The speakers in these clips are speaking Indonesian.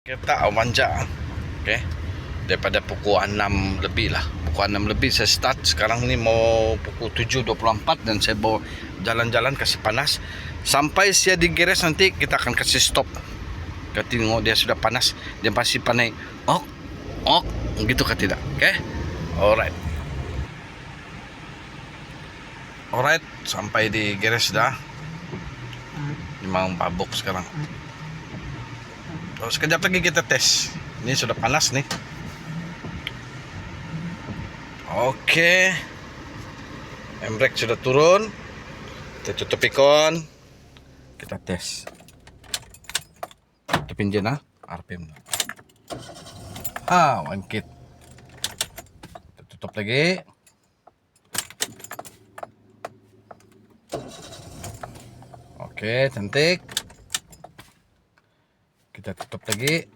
Kita Awanza, oke. Daripada pukul 6 lebih lah. Pukul 6 lebih saya start. Sekarang ni mau pukul 7.24 dan saya bawa jalan-jalan kasih panas. Sampai saya di garage nanti kita akan kasih stop. Kita tengok dia sudah panas, dia pasti panai. Ok, ok, gitu kah tidak? Oke. Alright. Alright, sampai di garage dah. Memang mabuk sekarang. Terus sekejap lagi kita tes. Ini sudah panas nih. Oke. Embrek sudah turun. Kita tutup ikon. Kita tes. Tutup engine RPM. Wangkit. Kita tutup lagi. Oke, cantik. Kita tutup lagi.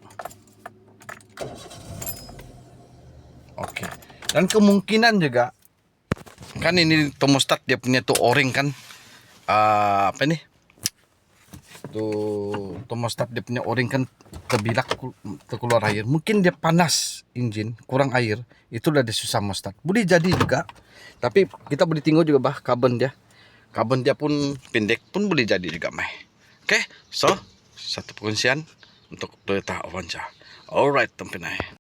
Oke. Dan kemungkinan juga kan ini termostat dia punya tuh o-ring kan. Apa ini? Tuh termostat dia punya o-ring kan terbilak terkeluar air. Mungkin dia panas engine, kurang air. Itulah dia susah mostat. Boleh jadi juga. Tapi kita boleh tengok juga bah karbon dia. Karbon dia pun pendek pun boleh jadi juga mah. Oke, so satu perkongsian untuk Toyota Avanza. Alright, tempat naik.